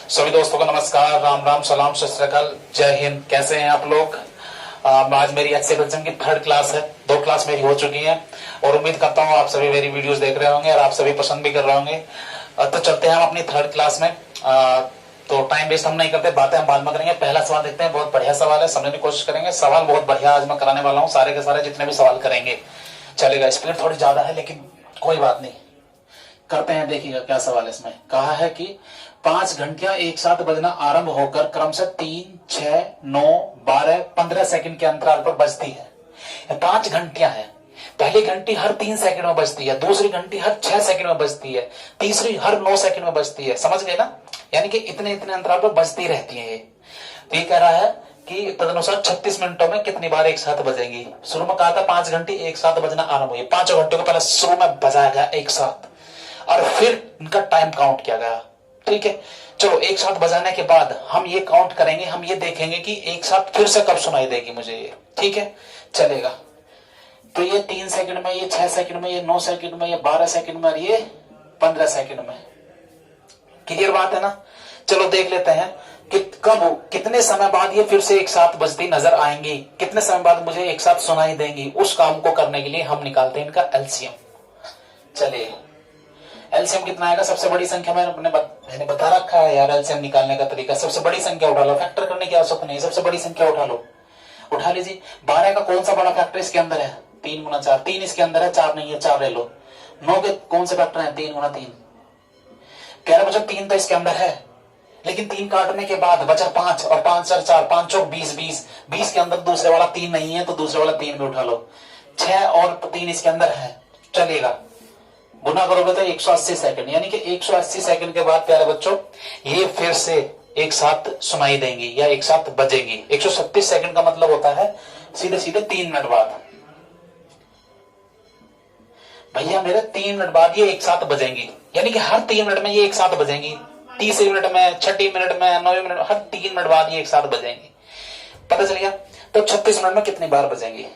सभी दोस्तों को नमस्कार, राम राम, सलाम, सत श्री अकाल, जय हिंद। कैसे हैं आप लोग? आज मेरी एक्सेल की 3rd क्लास है। 2 क्लास मेरी हो चुकी हैं और उम्मीद करता हूँ आप सभी मेरी वीडियोस देख रहे होंगे और आप सभी पसंद भी कर रहे होंगे। तो चलते हैं हम अपनी 3rd क्लास में। तो टाइम वेस्ट हम नहीं करते, बातें हम बाद में करेंगे। पहला सवाल देखते हैं, बहुत बढ़िया सवाल है, समझने की कोशिश करेंगे। सवाल बहुत बढ़िया आज मैं कराने वाला हूँ, सारे के सारे जितने भी सवाल करेंगे चलेगा। स्पीड थोड़ी ज्यादा है लेकिन कोई बात नहीं, करते हैं। देखिएगा क्या सवाल है। इसमें कहा है कि 5 घंटियां एक साथ बजना आरंभ होकर क्रम से 3, 6, 9, 12, 15 सेकंड के अंतराल पर बजती है। 5 घंटियां हैं, पहली घंटी हर 3 सेकंड में बजती है, दूसरी घंटी हर 6 सेकंड में बजती है, तीसरी हर 9 सेकंड में बजती है। समझ गए ना? यानी कि इतने इतने अंतराल पर बजती रहती है ये। तो ये कह रहा है कि तदनुसार 36 मिनटों में कितनी बार एक साथ बजेंगी। शुरू में कहा था 5 घंटे एक साथ बजना आरंभ हुई, 5 घंटों को पहले शुरू में बजाया गया एक साथ और फिर इनका टाइम काउंट किया गया। ठीक है, चलो एक साथ बजाने के बाद हम ये काउंट करेंगे, हम ये देखेंगे कि एक साथ फिर से कब सुनाई देगी मुझे ये। ठीक है, चलेगा। तो ये 3 सेकंड में, ये 6 सेकंड में, ये 9 सेकंड में, ये 12 सेकंड में और ये 15 सेकंड में। क्लियर बात है ना? चलो देख लेते हैं कि कब, कितने समय बाद ये फिर से एक साथ बजती नजर आएंगी, कितने समय बाद मुझे एक साथ सुनाई देंगी। उस काम को करने के लिए हम निकालते हैं इनका एलसीएम। चलिए, एलसीएम कितना आएगा? सबसे बड़ी संख्या मैंने बता रखा है यार एलसीएम निकालने का तरीका। सबसे बड़ी संख्या उठा लो, फैक्टर करने की आवश्यकता नहीं, सबसे बड़ी संख्या उठा लो। उठा लीजिए। 12 का कौन सा बड़ा फैक्टर इसके अंदर है? 3 गुना 4, 3 इसके अंदर है, 4 नहीं है, 4 ले लो। 9 के कौन से फैक्टर है? 3 गुना 3। कह रहे बच्चों 3 तो इसके अंदर है, लेकिन 3 काटने के बाद बचा 5 और 5 4 4, 5 चौक 20, 20 के अंदर दूसरे वाला 3 नहीं है तो दूसरे वाला 3 भी उठा लो। 6 और 3 इसके अंदर है, चलेगा। गुना करोगे तो 180 सेकंड, यानी कि 180 सेकंड के बाद प्यारे बच्चों ये फिर से एक साथ सुनाई देंगी या एक साथ बजेंगी। 136 सेकंड का मतलब होता है सीधे सीधे 3 मिनट बाद। भैया मेरे 3 मिनट बाद ये एक साथ बजेंगी, यानी कि हर 3 मिनट में ये एक साथ बजेंगी। 30 मिनट में, 6 मिनट में, 9 मिनट, हर 3 मिनट बाद ये एक साथ बजेंगी। पता चल गया? तो 36 मिनट में कितनी बार बजेंगी?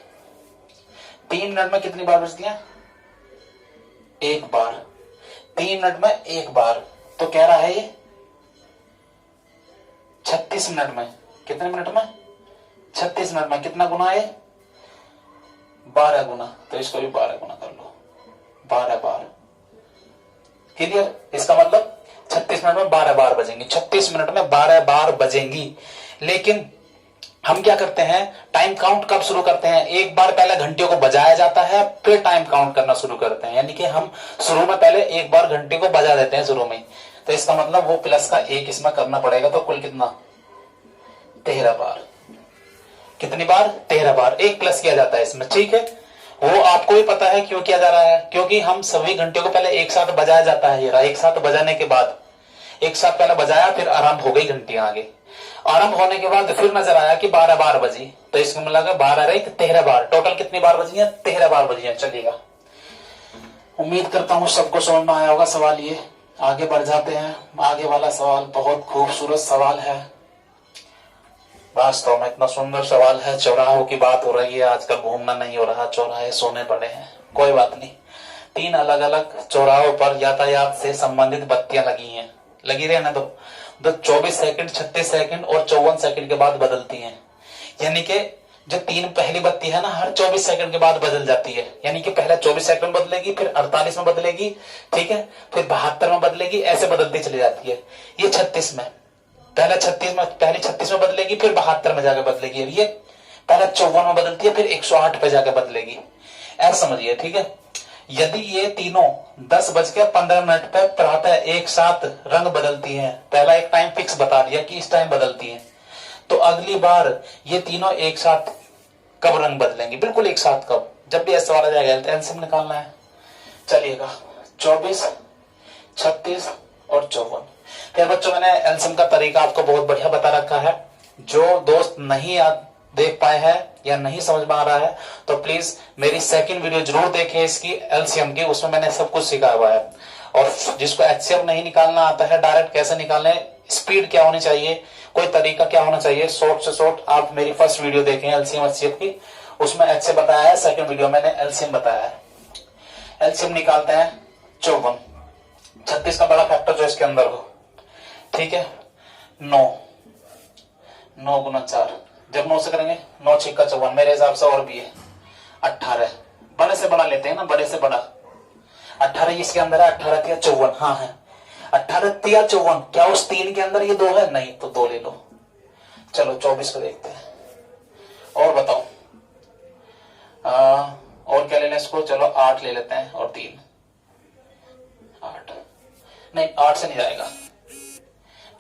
3 मिनट में कितनी बार बजती है? एक बार। 3 मिनट में एक बार, तो कह रहा है ये 36 मिनट में। कितने मिनट में? 36 मिनट में। कितना गुना है? 12 गुना। तो इसको भी 12 गुना कर लो, 12 बार। क्लियर? इसका मतलब 36 मिनट में 12 बार बजेंगी, 36 मिनट में 12 बार बजेंगी। लेकिन हम क्या करते हैं, टाइम काउंट कब शुरू करते हैं? एक बार पहले घंटियों को बजाया जाता है, फिर टाइम काउंट करना शुरू करते हैं। यानी कि हम शुरू में पहले एक बार घंटे को बजा देते हैं शुरू में, तो इसका मतलब वो प्लस का 1 इसमें करना पड़ेगा। तो कुल कितना? 13 बार। कितनी बार? 13 बार। 1 प्लस किया जाता है इसमें। ठीक है, वो आपको भी पता है क्यों किया जा रहा है, क्योंकि हम सभी घंटियों को पहले एक साथ बजाया जाता है। ये एक साथ बजाने के बाद, एक साथ पहले बजाया, फिर आरंभ हो गई घंटियां आगे। आरंभ होने के बाद फिर नजर आया कि 12 बार बजी, तो इसमें मिला 12 रही 13 बार। टोटल कितनी बार बजी है? 13 बार बजी है। चलिएगा, उम्मीद करता हूं सबको समझ में आया होगा सवाल। ये आगे बढ़ जाते हैं। आगे वाला सवाल बहुत खूबसूरत सवाल है, वास्तव में इतना सुंदर सवाल है। चौराहों की बात हो रही है आजकल, घूमना नहीं हो रहा, चौराहे सोने पड़े हैं। कोई बात नहीं, 3 अलग अलग चौराहों पर यातायात से संबंधित बत्तियां लगी हैं, लगी रहने दो। 24 सेकंड, 36 सेकंड और 54 सेकंड के बाद बदलती हैं। यानी कि जो 3 पहली बत्ती है ना, हर 24 सेकंड के बाद बदल जाती है। यानी कि पहले 24 सेकंड में बदलेगी, फिर 48 में बदलेगी, ठीक है, फिर 72 में बदलेगी, ऐसे बदलती चली जाती है। ये 36 में, पहले 36 में बदलेगी, फिर 72 में जाकर बदलेगी। ये पहले 54 में बदलती है, फिर 108 पे जाकर बदलेगी। ऐसा समझिए, ठीक है। यदि ये तीनों 10:15 पर प्रातः एक साथ रंग बदलती हैं, पहला एक टाइम फिक्स बता दिया कि इस टाइम बदलती हैं, तो अगली बार ये तीनों एक साथ कब रंग बदलेंगे? बिल्कुल एक साथ कब? जब भी ऐसा वाला जाएगा एलसीएम निकालना है। चलिएगा, 24, 36 और 54। फिर बच्चों मैंने एलसीएम का तरीका आपको बहुत बढ़िया बता रखा है। जो दोस्त नहीं देख पाए हैं या नहीं समझ में आ रहा है तो प्लीज मेरी सेकंड वीडियो जरूर देखें इसकी एलसीएम की, उसमें मैंने सब कुछ सिखाया हुआ है। और जिसको एचसीएफ नहीं निकालना आता है, डायरेक्ट कैसे निकालने, स्पीड क्या होनी चाहिए, कोई तरीका क्या होना चाहिए, शॉर्ट से शॉर्ट आप मेरी फर्स्ट वीडियो देखें एलसीएम एचसीएफ की, उसमें एचसीएफ बताया है। सेकंड वीडियो मैंने एलसीएम बताया है। एलसीएम निकालते हैं 54, 36 का बड़ा फैक्टर जो इसके अंदर हो, ठीक है। 9, 9 गुना 4, जब 9 से करेंगे 9 छिक्का 54, मेरे हिसाब से और भी है 18, बड़े से बड़ा लेते हैं ना, बड़े से बड़ा 18 इसके अंदर है, 18 तिया 54, हाँ है 18 तिया 54, क्या उस 3 के अंदर ये 2 है? नहीं, तो 2 ले लो। चलो 24 को देखते हैं, और बताओ और क्या ले लें इसको? चलो 8 ले लेते हैं, और 3 8, नहीं 8 से नहीं जाएगा,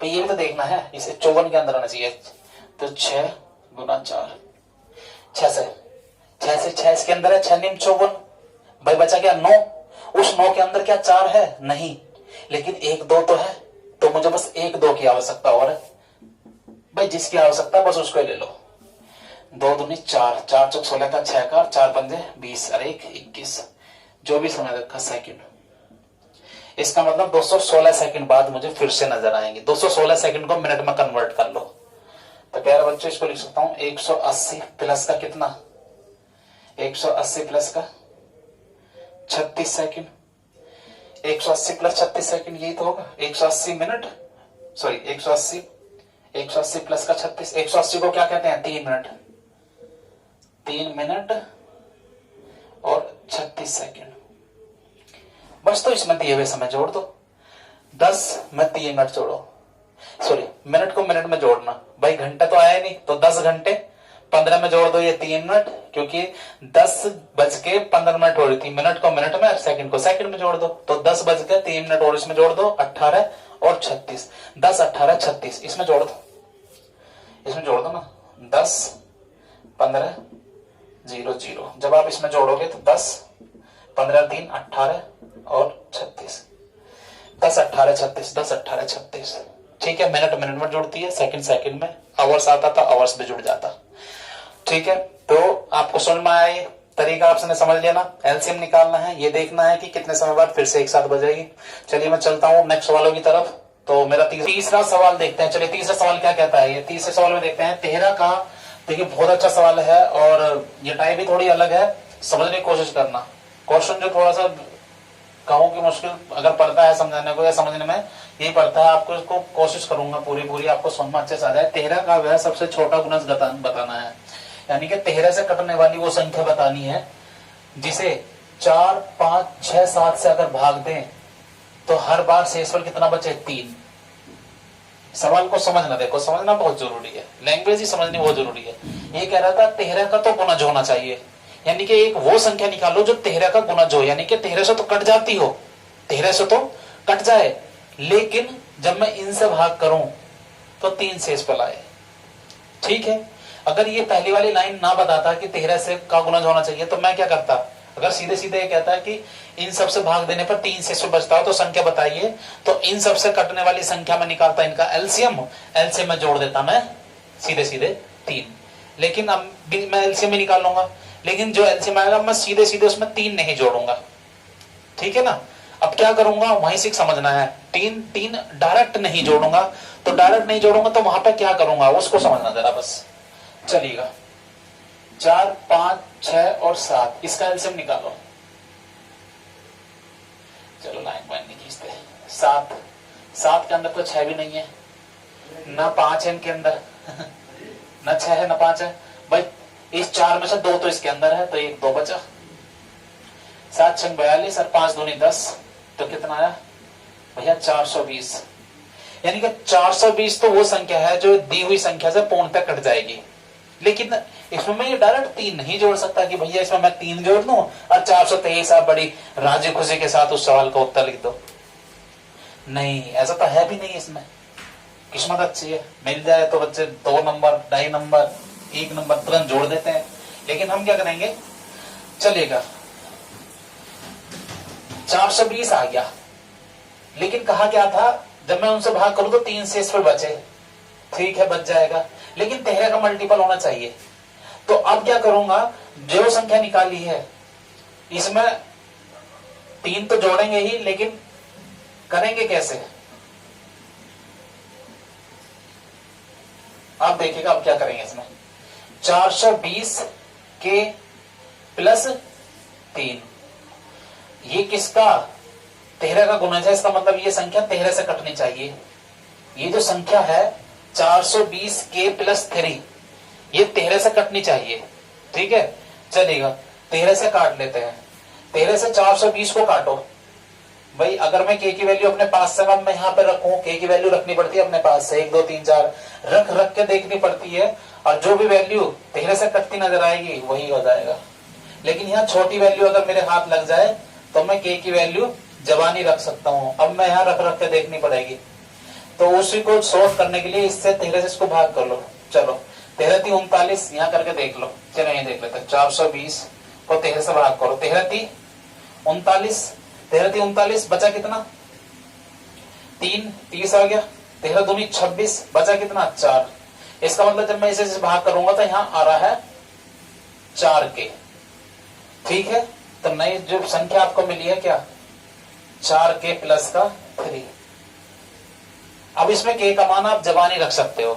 तो ये भी तो देखना है, इसे 54 के अंदर आना चाहिए, तो 6 गुना 4, 6 से 6 इसके अंदर है, 6 निम 54, भाई बचा क्या? 9, उस 9 के अंदर क्या 4 है? नहीं, लेकिन 1 2 तो है, तो मुझे बस 1 2 की आवश्यकता और है, भाई जिसकी आवश्यकता बस उसको ही ले लो। 2 दूनी 4, 4 चौक 16 का 6 का, 4 पंजे 20 और 1 21, जो भी समय रखा सेकंड, इसका मतलब 216 सेकंड बाद मुझे फिर से नजर आएंगे। 216 सेकंड को मिनट में कन्वर्ट कर लो, तो प्यारे बच्चों इसको लिख सकता हूं 180 प्लस का कितना? 180 प्लस का 36 सेकंड, 180 प्लस 36 सेकंड, यही तो होगा 180 मिनट, सॉरी 180 प्लस का 36, 180 को क्या कहते हैं? 3 मिनट, 3 मिनट और 36 सेकंड, बस। तो इसमें दिए हुए समय जोड़ दो, 10 में 3 मिनट जोड़ो, सॉरी मिनट को मिनट में जोड़ना, भाई घंटा तो आया नहीं, तो 10 घंटे 15 में जोड़ दो ये 3 मिनट, क्योंकि 10:15 हो रही थी, मिनट को मिनट में, सेकंड को सेकंड में जोड़ दो, तो 10:03 मिनट और इसमें जोड़ दो 18 और 36, 10 18 36, इसमें जोड़ दो, इसमें जोड़ दो ना, 10 15 0 0, जब आप इसमें जोड़ोगे तो 10 15 3 18 और 36, 10 18 36, 10 18 36, ठीक है। मिनट मिनट में जुड़ती है, सेकंड सेकंड में, आवर्स आता था आवर्स में जुड़ जाता, ठीक है। तो आपको समझ में आया ये तरीका, आपने समझ लिया ना। एलसीएम निकालना है, ये देखना है कि कितने समय बाद फिर से एक साथ बजेगी। चलिए मैं चलता हूं नेक्स्ट सवालों की तरफ। तो मेरा तीसरा सवाल देखते हैं। चलिए तीसरा सवाल क्या कहता है, ये तीसरे सवाल में देखते हैं 13 का। देखिए बहुत अच्छा सवाल है, और ये टाइप भी थोड़ी अलग है, समझने की कोशिश करना। क्वेश्चन जो थोड़ा सा कहूं कि मुश्किल अगर पड़ता है समझाने को या समझने में, यही पड़ता है, आपको इसको कोशिश करूंगा पूरी आपको समझ में अच्छे से आ जाए। 13 का वह सबसे छोटा गुणज बताना है, यानी कि 13 से कटने वाली वो संख्या बतानी है जिसे 4 5 6 7 से अगर भाग दें तो हर बार शेषफल कितना बचे? 3। सवाल को समझना, देखो समझना बहुत जरूरी है, लैंग्वेज ही समझनी बहुत जरूरी है। ये कह रहा था 13 का तो गुणज होना चाहिए, यानी कि एक वो संख्या निकालो जो 13 का गुणज हो, यानी कि 13 से तो कट जाती हो, 13 से तो कट जाए, लेकिन जब मैं इनसे भाग करूं तो 3 शेषफल आए, ठीक है। अगर ये पहली वाली लाइन ना बताता कि 13 से का गुणज होना चाहिए तो मैं क्या करता, अगर सीधे सीधे ये कहता है कि इन सब से भाग देने पर 3 शेषफल बचता हो तो संख्या बताइए, तो इन सब से कटने वाली संख्या में निकालता इनका एलसीएम, एलसीएम में जोड़ देता मैं सीधे सीधे 3, लेकिन अब मैं एलसीएम में निकाल लूंगा, लेकिन जो एलसीएम आएगा मैं सीधे सीधे उसमें 3 नहीं जोड़ूंगा, ठीक है ना। अब क्या करूंगा वहीं से समझना है, 3 डायरेक्ट नहीं जोड़ूंगा, तो डायरेक्ट नहीं जोड़ूंगा तो वहां पे क्या करूंगा उसको समझना जरा बस। चलिएगा 4 5 6 और 7, इसका एलसीएम निकालो। चलो लाइन पॉइंट नहीं खींचते। 7 के अंदर तो 6 भी नहीं है, ना 5 है इनके अंदर ना 6 है ना 5 है, भाई इस 4 में से 2 तो इसके अंदर है, तो 1 2 बचा। 7 6 42 और 5 दूनी 10, तो कितना आया भैया? 420। यानी कि 420 तो वो संख्या है जो दी हुई संख्या से पूर्णतः कट जाएगी, लेकिन इसमें मैं ये डायरेक्ट 3 नहीं जोड़ सकता कि भैया इसमें मैं 3 जोड़ दूं और 423 आप बड़ी राजी खुशी के साथ उस सवाल का उत्तर लिख दो। नहीं, ऐसा तो है भी नहीं। इसमें किस्मत अच्छी है, मिल जाए तो बच्चे 2 नंबर 2.5 नंबर 1 नंबर तुरंत जोड़ देते हैं, लेकिन हम क्या करेंगे, चलेगा 420 आ गया, लेकिन कहा क्या था, जब मैं उनसे भाग करूं तो 3 शेषफल बचे, ठीक है बच जाएगा, लेकिन 13 का मल्टीपल होना चाहिए। तो अब क्या करूंगा, जो संख्या निकाली है इसमें 3 तो जोड़ेंगे ही, लेकिन करेंगे कैसे, आप देखिएगा अब क्या करेंगे इसमें। 420 के प्लस 3, ये किसका? 13 का गुणज है, इसका मतलब ये संख्या 13 से कटनी चाहिए। ये जो संख्या है 420 k प्लस 3, ये 13 से कटनी चाहिए। ठीक है, चलेगा, 13 से काट लेते हैं। 13 से 420 को काटो भाई। अगर मैं k की वैल्यू अपने पास से मैं यहाँ पे रखूं, k की वैल्यू रखनी पड़ती है अपने पास से 1 2 3 4 रख रख के देखनी पड़ती है, और जो भी वैल्यू 13 से कटती नजर आएगी वही हो जाएगा। लेकिन यहाँ छोटी वैल्यू अगर मेरे हाथ लग जाए तो मैं k की वैल्यू जबानी रख सकता हूँ। अब मैं यहाँ रख रख के देखनी पड़ेगी, तो उसी को सॉल्व करने के लिए इससे 13 से इसको भाग कर लो। चलो 13 3 39, यहाँ करके देख लो। चलो यही देख लेते हैं, 420 को 13 से भाग करो। 13 3 39, 13 3 39, बचा कितना 3, 30 आ गया। 13 दूनी 26, बचा कितना 4। इसका मतलब जब मैं इसे भाग करूंगा तो यहाँ आ रहा है 4k। ठीक है, तो नई जो संख्या आपको मिली है क्या, 4k प्लस का 3। अब इसमें k का मान आप जबानी रख सकते हो।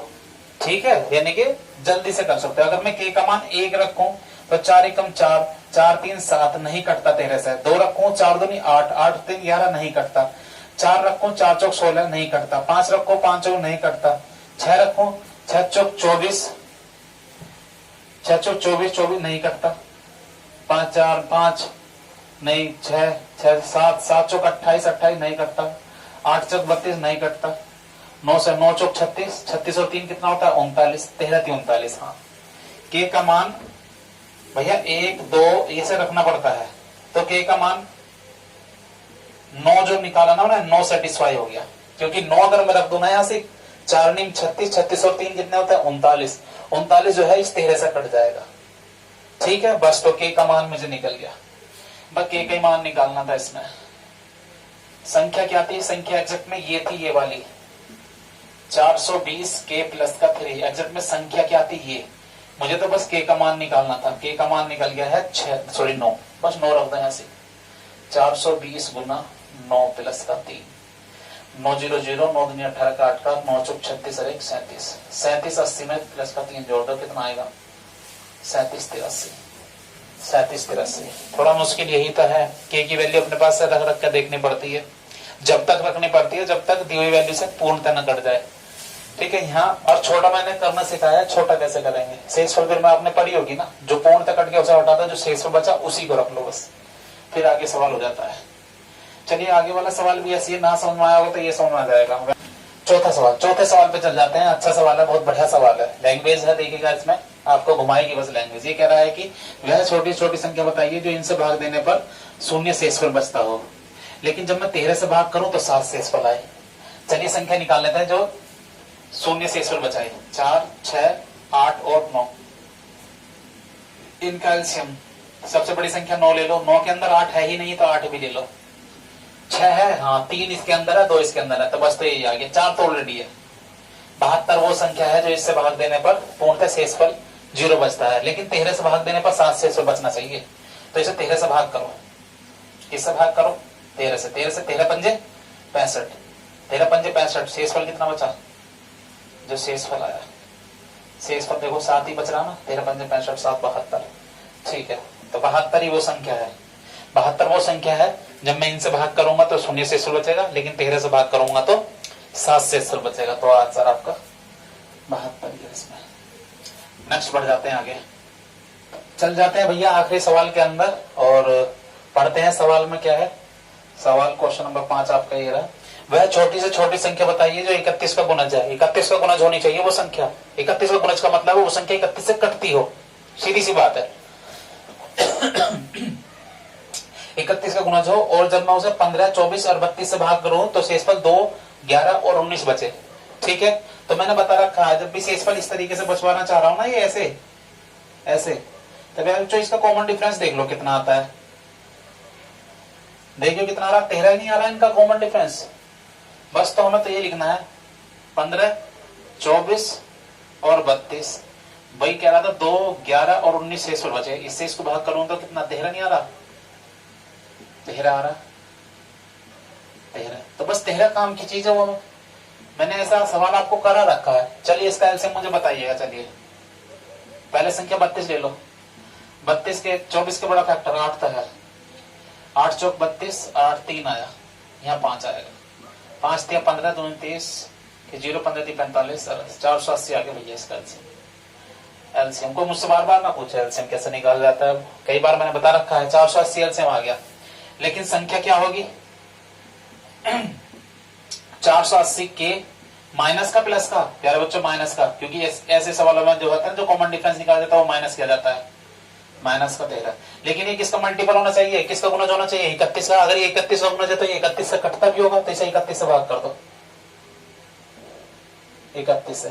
ठीक है, यानी कि जल्दी से कर सकते हो। अगर मैं k का मान 1 रखूं तो 4 एकम 4, 4 3 7 नहीं कटता 13 से। 2 रखूं 4 दूनी 8, 8 3 11 नहीं कटता। 4 रखूं 4 चौक 16 नहीं कटता। 5 रखूं 5 चौक नहीं कटता। 6 रखूं 6 चौक 24, 6 चौक 24 24 नहीं कटता। 5 4 5 नहीं, 6 6 7 7 चौक 28 28 नहीं कटता। 8 चौक 32 नहीं कटता। 9 से 9 चौक 36, 36 और 3 कितना होता है 39। 13 3 39। हाँ, k का मान भैया 1 2 ये से रखना पड़ता है, तो k का मान 9 जो निकाला ना 9 सेटिस्फाई हो गया। क्योंकि 9 अगर मैं रख दूं ना यहाँ से 4 नीम 36, 36 और 3 कितने होता है 39। 39 जो है इस 13 से कट जाएगा। ठीक है, बस तो k का मान मुझे निकल गया। बस k का मान निकालना था। इसमें संख्या क्या थी, संख्या एग्जैक्ट में ये थी, ये वाली 420 k प्लस का 3। एग्जैक्ट में संख्या क्या थी ये, मुझे तो बस k का मान निकालना था। k का मान निकल गया है 9, बस 9 रख दो यहाँ से। 420 गुना 9 प्लस का 3, 9 0 0, 9 दूनी 18 का 8 का 9 चौक 36 और 1 37। 37 80 में प्लस का 3 जोड़ दो, कितना आएगा 37 83। 37 83। थोड़ा मुश्किल यही तो है, k की वैल्यू अपने पास से रख रख कर देखनी पड़ती है। जब तक रखनी पड़ती है जब तक दी हुई वैल्यू से पूर्णतः न कट जाए। ठीक है, यहाँ और छोटा मैंने करना सिखाया। छोटा कैसे करेंगे, शेषफल फिर में आपने पढ़ी होगी ना, जो पूर्णतः कट गया उसे हटा दो, जो शेषफल बचा उसी को रख लो बस, फिर आगे सवाल हो जाता है। चलिए आगे वाला सवाल भी ऐसी ना समझ में आया होगा तो ये समझ में आ जाएगा। चौथा सवाल, चौथे सवाल पे चल जाते हैं। अच्छा सवाल है, बहुत बढ़िया सवाल है। लैंग्वेज है, देखिएगा इसमें आपको घुमाएगी बस लैंग्वेज। ये कह रहा है कि वह छोटी छोटी संख्या बताइए जो इनसे भाग देने पर शून्य शेषफल बचता हो, लेकिन जब मैं 13 से भाग करूं तो 7 शेषफल आए। चलिए संख्या निकाल लेते हैं जो शून्य शेषफल बचाए। 4 6 8 और 9। इनका एलसीएम, सबसे बड़ी संख्या 9 ले लो। 9 के अंदर 8 है ही नहीं तो 8 भी ले लो। 6 है, हाँ 3 इसके अंदर है, 2 इसके अंदर है, तो बस तो यही आ गया। 4 तो ऑलरेडी है। 72 वो संख्या है जो इससे भाग देने पर पूर्णतः शेषफल 0 बचता है, लेकिन 13 से भाग देने पर 7 शेषफल बचना चाहिए। तो इसे 13 से भाग करो, इससे भाग करो 13 से। 13 से 13 पंजे 65, 13 पंजे 65। शेषफल कितना बचा, जो शेषफल आया, शेषफल देखो 7 ही बच रहा ना। 13 पंजे 65, 7 72। ठीक है, तो 72 ही वो संख्या है। 72 वो संख्या है जब मैं इनसे भाग करूंगा तो शून्य शेषफल बचेगा, लेकिन 13 से भाग करूंगा तो 7 शेषफल बचेगा। तो आंसर आपका 72 इसमें। नेक्स्ट बढ़ जाते हैं आगे, चल जाते हैं भैया आखिरी सवाल के अंदर और पढ़ते हैं सवाल में क्या है। सवाल क्वेश्चन नंबर 5 आपका ये रहा, वह छोटी से छोटी संख्या बताइए जो 31 का गुणज है। 31 का गुणज होनी चाहिए वो संख्या। 31 का गुणज का मतलब है वो संख्या 31 से कटती हो, सीधी सी बात है। 31 का गुणज हो, और जब मैं उसे 15 24 और 32 से भाग करूं तो शेषफल 2 11 और 19 बचे। ठीक है, तो मैंने बता रखा है जब भी शेषफल इस तरीके से बचवाना चाह रहा हूं ना, ये ऐसे ऐसे, तब यार इसका कॉमन डिफरेंस देख लो कितना आता है। देखियो कितना आ रहा, 13 नहीं आ रहा इनका कॉमन डिफरेंस। बस तो हमें तो ये लिखना है 15 24 और 32। भाई कह रहा था 2 11 और 19 शेषफल बचे, इससे इसको भाग करूं तो कितना, 13 नहीं आ रहा, 13 आ रहा, 13। तो बस 13 काम की चीज है वो। मैंने ऐसा सवाल आपको करा रखा है। चलिए इसका एलसीएम मुझे बताइएगा। चलिए पहले संख्या 32 ले लो। 32 के 24 के बड़ा फैक्टर 8 तक है। 8 चौक 32, 8 3 आया, यहाँ 5 आएगा। 5 3 15 2 30, कि 0 15 45 480 आ गया भैया इसका एलसीएम को मुझसे बार बार ना पूछे एलसीएम कैसे निकाला जाता है, कई बार मैंने बता रखा है 480 एलसीएम आ गया। लेकिन संख्या क्या होगी 480 के माइनस का प्लस का, प्यारे बच्चों माइनस का, क्योंकि ऐसे सवालों में जो होता है जो कॉमन डिफरेंस निकाला जाता है वो माइनस किया जाता है, माइनस का 13। लेकिन ये किसका मल्टीपल होना चाहिए, किसका गुणज होना चाहिए 31 का। अगर ये 31 का गुणज है तो ये 31 से कटता भी होगा, तो इसे 31 से भाग कर दो 31 से।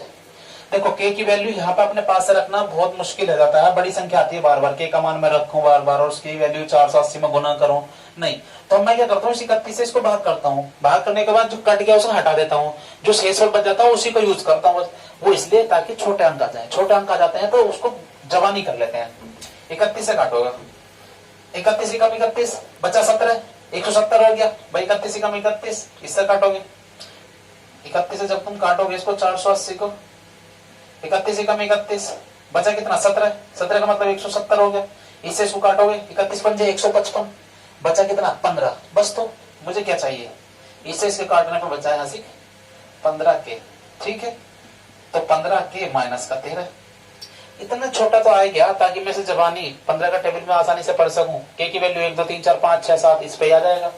देखो के की वैल्यू यहाँ पे अपने पास से रखना बहुत मुश्किल हो जाता है, बड़ी संख्या आती है बार बार, के का मान मैं रखूं बार बार और उसकी वैल्यू 480 में गुना करूं, नहीं। तो मैं क्या करता हूँ 31 से इसको भाग करता हूँ, भाग करने के बाद जो कट गया उसको हटा देता हूँ, जो शेष बच जाता है उसी को यूज करता हूँ। वो इसलिए ताकि छोटे अंक आ जाए, छोटे अंक आ जाते हैं तो उसको जवानी कर लेते हैं। 31 से काटोगा, 31 कम 31 बचा 17, 170 हो गया भाई। 31 कम 31 इससे काटोगे, 31 से जब तुम काटोगे इसको 480 को, 31 कम 31 बचा कितना 17, 17 का मतलब 170 हो गया। इससे इसको काटोगे 31 पंजे 155 बचा कितना 15। बस तो मुझे क्या चाहिए, इससे इसके काटने पर बचा यहाँ से 15 के, ठीक है। तो 15 के माइनस का 13, इतना छोटा तो आ गया ताकि मैं से जबानी 15 का टेबल में आसानी से पढ़ सकूं। के की वैल्यू 1 2 3 4 5 6 7 इस पे आ जाएगा,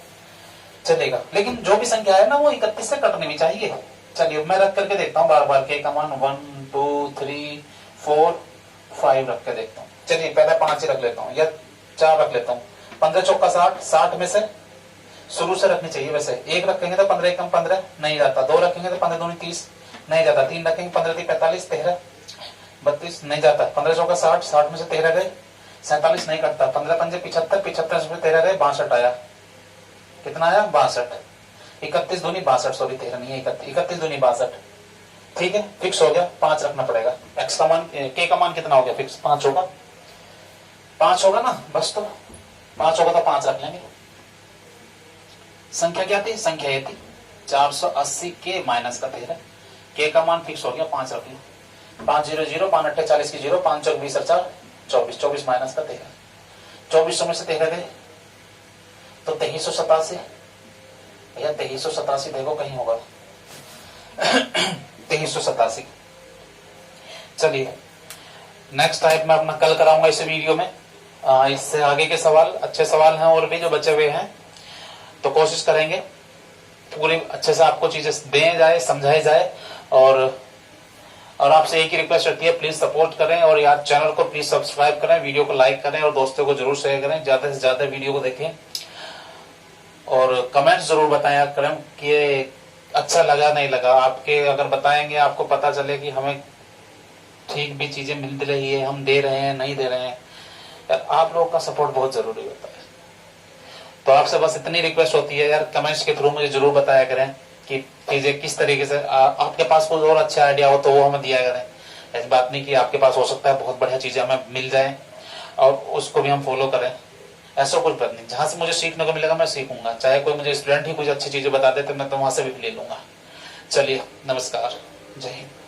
चलेगा। लेकिन जो भी संख्या है ना वो 31 से कटनी भी चाहिए। चलिए मैं रख करके देखता हूँ बार बार, के का मान 1 2 3 4 5 रख के देखता हूँ। चलिए पहले 5 ही रख लेता हूँ या 4 रख लेता हूँ। 15 चौका 60, 60 में से शुरू से रखनी चाहिए। वैसे 1 रखेंगे तो 15 कम 15 नहीं जाता, 2 रखेंगे तो 15 दूनी 30 नहीं जाता, 3 रखेंगे 15 3 45 13 32 नहीं जाता, 15 चौका 60, 60 में से 13 गए 47 नहीं कटता, 15 पंजे 75, 75 में 13 गए 62 आया, कितना आया 62। 31 दूनी 62, सॉरी 13 नहीं है 31 दूनी 62, ठीक है फिक्स हो गया। 5 रखना पड़ेगा, एक्स का मान के का मान कितना हो गया फिक्स 5 होगा, 5 होगा ना, बस तो 5 होगा तो 5 रख लेंगे। संख्या क्या थी, संख्या ये थी 480 के माइनस का 13, के का मान फिक्स हो गया 5 रख लो। 5 0 0 5 8 40 की 0 5 चौक 20 4 24, 24 माइनस का 13, 2400 में से 13 गए तो 2387 भैया 2387 देखो कहीं होगा 2387। चलिए नेक्स्ट टाइप मैं अपना कल कराऊंगा इस वीडियो में। इससे आगे के सवाल अच्छे सवाल हैं और भी जो बचे हुए हैं, तो कोशिश करेंगे पूरी अच्छे से आपको चीजें दें जाए, समझाई जाए। और आपसे एक ही रिक्वेस्ट रहती है, प्लीज सपोर्ट करें और यार चैनल को प्लीज सब्सक्राइब करें, वीडियो को लाइक करें और दोस्तों को जरूर शेयर करें, ज्यादा से ज्यादा वीडियो को देखें और कमेंट जरूर बताएं करें कि अच्छा लगा नहीं लगा। आपके अगर बताएंगे आपको पता चले कि हमें ठीक भी चीजें मिल रही है, हम दे रहे हैं नहीं दे रहे हैं, यार आप लोगों का सपोर्ट बहुत जरूरी होता है। तो आपसे बस इतनी रिक्वेस्ट होती है यार, कमेंट्स के थ्रू मुझे जरूर बताया करें कि चीजें किस तरीके से आपके पास कोई और अच्छा आइडिया हो तो वो हमें दिया करें। ऐसी बात नहीं कि आपके पास हो सकता है बहुत बढ़िया चीजें हमें मिल जाए और उसको भी हम फॉलो करें, ऐसा कुछ बात नहीं। जहां से मुझे सीखने को मिलेगा मैं सीखूंगा, चाहे कोई मुझे स्टूडेंट ही कुछ अच्छी चीजें बता दे तो मैं तो वहां से भी ले लूंगा। चलिए नमस्कार, जय हिंद।